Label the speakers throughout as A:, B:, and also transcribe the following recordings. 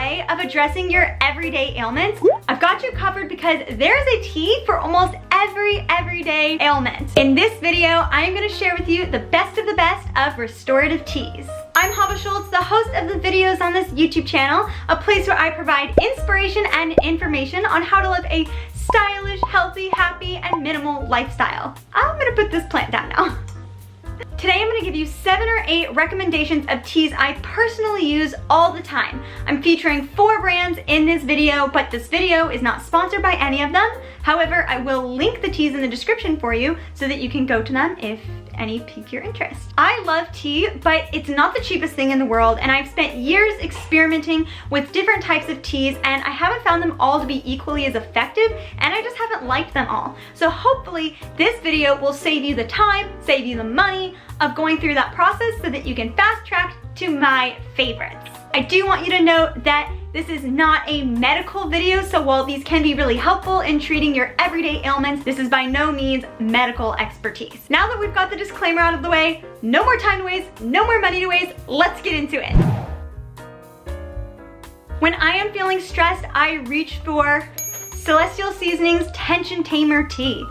A: way of addressing your everyday ailments, I've got you covered because there's a tea for almost every everyday ailment. In this video, I'm gonna share with you the best of restorative teas. I'm Hava Schultz, the host of the videos on this YouTube channel, a place where I provide inspiration and information on how to live a stylish, healthy, happy, and minimal lifestyle. I'm gonna put this plant down now. Today I'm going to give you 7 or 8 recommendations of teas I personally use all the time. I'm featuring 4 brands in this video, but this video is not sponsored by any of them. However, I will link the teas in the description for you so that you can go to them if any pique your interest. I love tea, but it's not the cheapest thing in the world, and I've spent years experimenting with different types of teas, and I haven't found them all to be equally as effective, and I just haven't liked them all. So hopefully this video will save you the time, save you the money of going through that process so that you can fast track to my favorites. I do want you to note that this is not a medical video, so while these can be really helpful in treating your everyday ailments, this is by no means medical expertise. Now that we've got the disclaimer out of the way, no more time to waste, no more money to waste, let's get into it. When I am feeling stressed, I reach for Celestial Seasonings Tension Tamer Tea.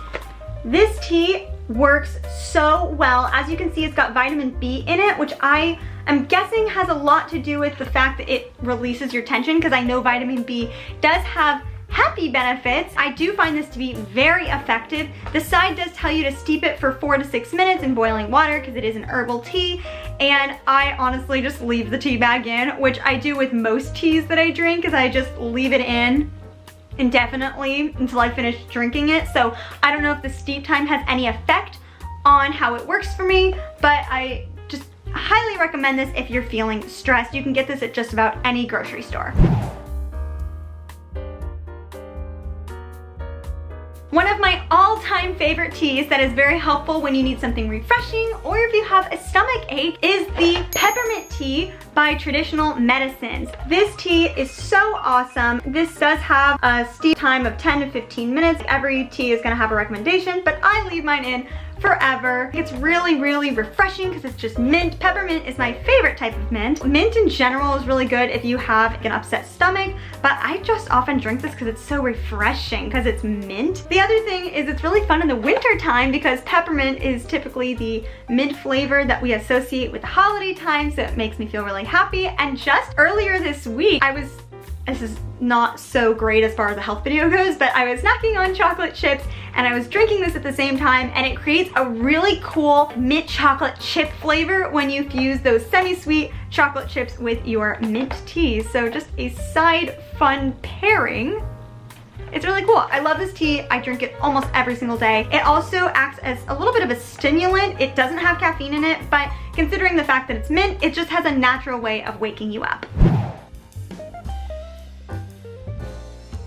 A: This tea works so well. As you can see, it's got vitamin B in it, which I'm guessing has a lot to do with the fact that it releases your tension, because I know vitamin B does have happy benefits. I do find this to be very effective. The side does tell you to steep it for 4 to 6 minutes in boiling water because it is an herbal tea, and I honestly just leave the tea bag in, which I do with most teas that I drink, is I just leave it in indefinitely until I finish drinking it. So I don't know if the steep time has any effect on how it works for me, but I just highly recommend this if you're feeling stressed. You can get this at just about any grocery store. One of my all-time favorite teas that is very helpful when you need something refreshing or if you have a stomach ache is the peppermint tea by Traditional Medicines. This tea is so awesome. This does have a steep time of 10 to 15 minutes. Every tea is gonna have a recommendation, but I leave mine in forever. It's really, really refreshing because it's just mint. Peppermint is my favorite type of mint. Mint in general is really good if you have an upset stomach, but I just often drink this because it's so refreshing because it's mint. The other thing is it's really fun in the winter time because peppermint is typically the mint flavor that we associate with the holiday time, so it makes me feel really happy. And just earlier this week, this is not so great as far as the health video goes, but I was snacking on chocolate chips and I was drinking this at the same time, and it creates a really cool mint chocolate chip flavor when you fuse those semi-sweet chocolate chips with your mint tea. So just a side fun pairing. It's really cool. I love this tea. I drink it almost every single day. It also acts as a little bit of a stimulant. It doesn't have caffeine in it, but considering the fact that it's mint, it just has a natural way of waking you up.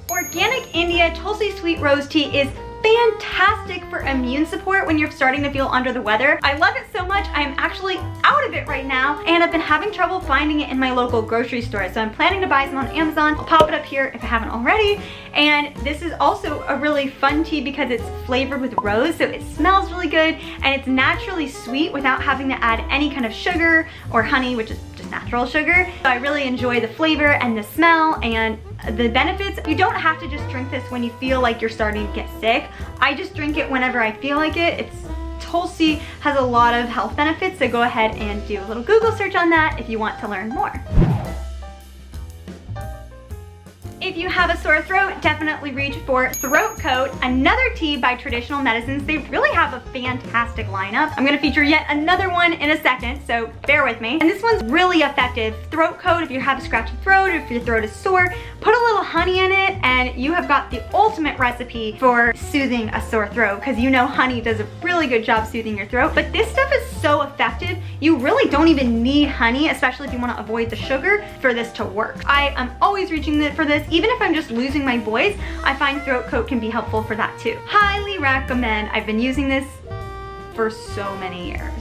A: Organic India Tulsi Sweet Rose Tea is fantastic for immune support when you're starting to feel under the weather. I love it so much, I am actually out of it right now, and I've been having trouble finding it in my local grocery store, so I'm planning to buy some on Amazon. I'll pop it up here if I haven't already. And this is also a really fun tea because it's flavored with rose, so it smells really good, and it's naturally sweet without having to add any kind of sugar or honey, which is just natural sugar. So I really enjoy the flavor and the smell and the benefits. You don't have to just drink this when you feel like you're starting to get sick. I just drink it whenever I feel like it. Tulsi has a lot of health benefits, so go ahead and do a little Google search on that if you want to learn more. If you have a sore throat, definitely reach for Throat Coat, another tea by Traditional Medicines. They really have a fantastic lineup. I'm gonna feature yet another one in a second, so bear with me. And this one's really effective. Throat Coat, if you have a scratchy throat or if your throat is sore, put a little honey in it and you have got the ultimate recipe for soothing a sore throat, because you know honey does a really good job soothing your throat. But this stuff is so effective, you really don't even need honey, especially if you wanna avoid the sugar, for this to work. I am always reaching for this. Even if I'm just losing my voice, I find Throat Coat can be helpful for that too. Highly recommend. I've been using this for so many years.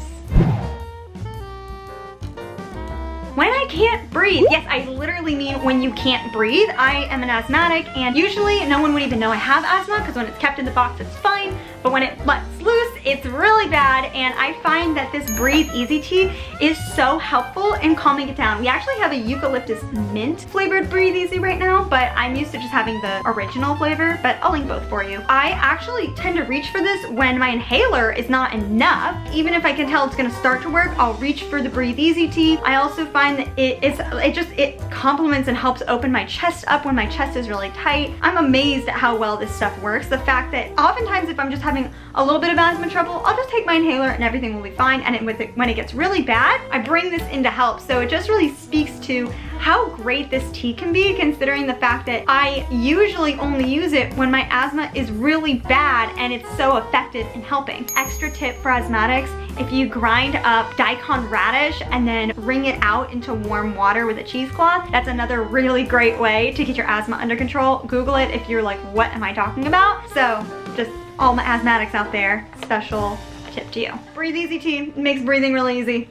A: When I can't breathe, yes, I literally mean when you can't breathe. I am an asthmatic, and usually no one would even know I have asthma because when it's kept in the box, it's fine. but when it lets loose, it's really bad, and I find that this Breathe Easy tea is so helpful in calming it down. We actually have a eucalyptus mint flavored Breathe Easy right now, but I'm used to just having the original flavor, but I'll link both for you. I actually tend to reach for this when my inhaler is not enough. Even if I can tell it's gonna start to work, I'll reach for the Breathe Easy tea. I also find that it complements and helps open my chest up when my chest is really tight. I'm amazed at how well this stuff works. The fact that oftentimes if I'm just having a little bit of asthma trouble, I'll just take my inhaler and everything will be fine. And when it gets really bad, I bring this in to help. So it just really speaks to how great this tea can be, considering the fact that I usually only use it when my asthma is really bad and it's so effective in helping. Extra tip for asthmatics, if you grind up daikon radish and then wring it out into warm water with a cheesecloth, that's another really great way to get your asthma under control. Google it if you're like, what am I talking about? So just all my asthmatics out there, special tip to you. Breathe Easy tea makes breathing really easy.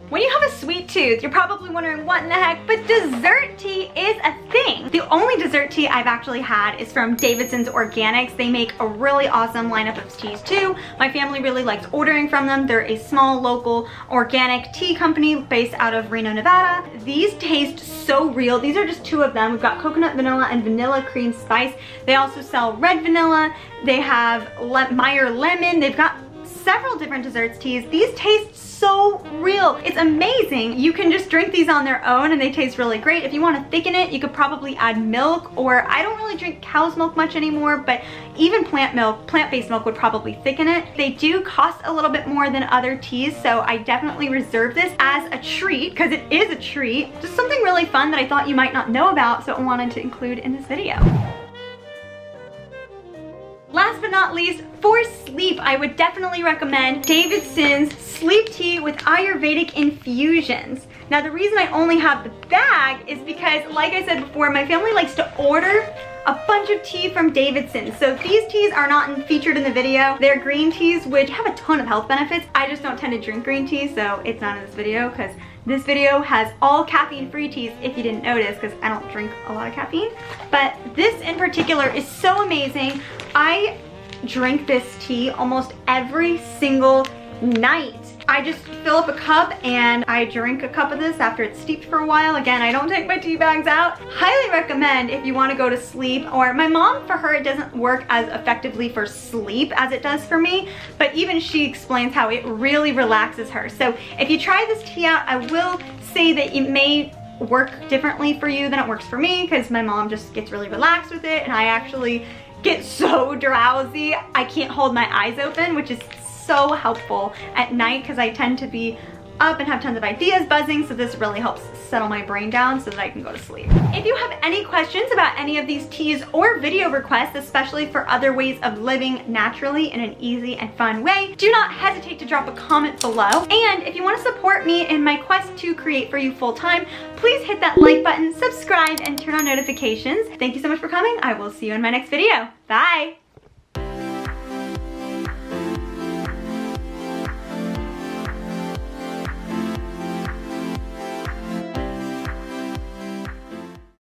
A: When you have a sweet tooth, you're probably wondering what in the heck, but dessert tea is a thing. The only dessert tea I've actually had is from Davidson's Organics. They make a really awesome lineup of teas too. My family really likes ordering from them. They're a small local organic tea company based out of Reno, Nevada. These taste so real. These are just two of them. We've got coconut vanilla and vanilla cream spice. They also sell red vanilla. They have Meyer lemon. They've got several different desserts teas. These taste so real. It's amazing. You can just drink these on their own and they taste really great. If you want to thicken it, you could probably add milk, or I don't really drink cow's milk much anymore, but even plant-based milk would probably thicken it. They do cost a little bit more than other teas, so I definitely reserve this as a treat, because it is a treat. Just something really fun that I thought you might not know about, so I wanted to include in this video. Last but not least, for sleep, I would definitely recommend Davidson's Sleep Tea with Ayurvedic infusions. Now, the reason I only have the bag is because, like I said before, my family likes to order a bunch of tea from Davidson. So these teas are not featured in the video. They're green teas, which have a ton of health benefits. I just don't tend to drink green tea, so it's not in this video, because this video has all caffeine-free teas, if you didn't notice, because I don't drink a lot of caffeine. But this in particular is so amazing. I drink this tea almost every single night. I just fill up a cup and I drink a cup of this after it's steeped for a while. Again, I don't take my tea bags out. Highly recommend if you want to go to sleep, or my mom, for her, it doesn't work as effectively for sleep as it does for me, but even she explains how it really relaxes her. So if you try this tea out, I will say that it may work differently for you than it works for me, because my mom just gets really relaxed with it and I actually get so drowsy I can't hold my eyes open, which is so helpful at night because I tend to be up and have tons of ideas buzzing, so this really helps settle my brain down so that I can go to sleep. If you have any questions about any of these teas or video requests, especially for other ways of living naturally in an easy and fun way, do not hesitate to drop a comment below. And if you want to support me in my quest to create for you full time, please hit that like button, subscribe, and turn on notifications. Thank you so much for coming. I will see you in my next video. Bye!